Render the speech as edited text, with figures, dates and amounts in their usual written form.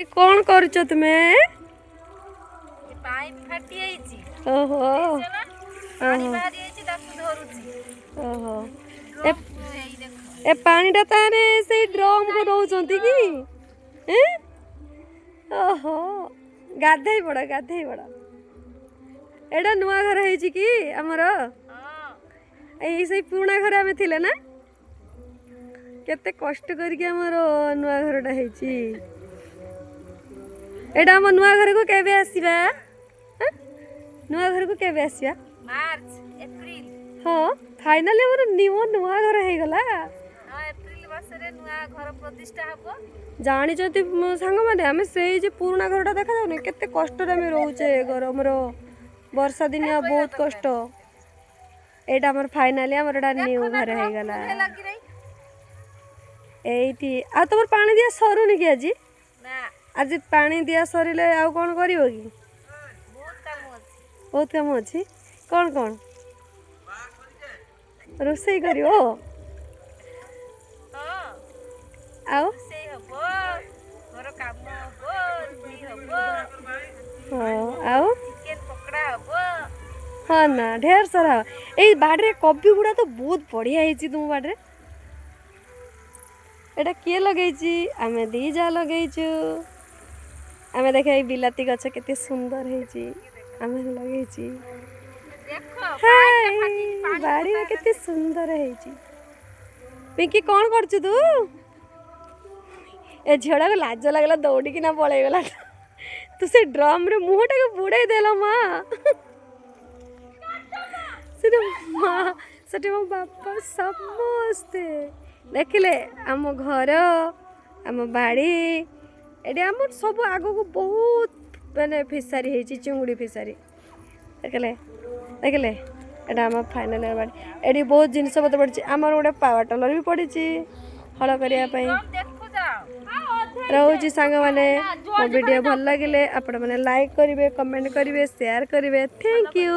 कौन करुच तुम्हें? पाइप फाटी आइची। ओहो पानी बाहरी आइची ताकू धरुची। ओहो ड्रम को हेई देखो। ए पानीटा ताने से ड्रम को दउचंती की हैं? ओहो गाधई पड़ एटा नुआ घर है कि आमर से पुराना घर आम थिले ना केते कष्ट करके आमर नुआ घरटा है एटा आम नुआ घर को केबे आसीबा नुआ घर को केबे आसीबा मार्च एप्रिल हाँ फाइनली आमर नुआ घर है गला हां एप्रिल मासरे नुआ घर प्रतिष्ठा हबो जानी जति सांग माने आमे से जे पुराना घरटा देखा जाउनी केते कष्ट रे आमे रहउचे घर हमरो वर्षा दिनिया बहुत कष्ट एटा हमर फाइनली हमर एटा न्यू घर है गला एठी आ तोर पानी दिया सरुनी कि आजी ना आज पानी दिया सरिले आ कोन करिवो कि बहुत काम अछि कोन कोन रोसई करिवो हां आओ से हबो घर काम हबो रुटी हबो हां आओ चिकन पकड़ा हबो हाँ ना ढेर सारा ए बाड़े कॉफी गुड़ा तो बहुत बढ़िया है तुम बाड़े एटा किए लगेची आमे दी जा लगेचु आमे देखे बिलाती गछ केते सुंदर है आमे लगेची देखो बाड़ी में केते सुंदर है पिंकी कौन करछु तू ए झियोड़ा को लाज लागला दौड़ी किना पळै गेला तू से ड्रम रे मुहटा के बुड़ाई देला मां से मो बापा समस्ते देखिले आम घर आम बाड़ी एडी आम सब आगो को बहुत माने फिसारी है चिंगुड़ी फिसारी देखिले देखिले एटा आम फाइनल बाड़ी एडी बहुत जिनस पत्र पड़ी आमर गोटे पावर टेलर भी पड़ी हल करने रोची सांग मैंने मो वीडियो भल लगे आपण मैंने लाइक करेंगे कमेंट करेंगे शेयर करेंगे थैंक यू।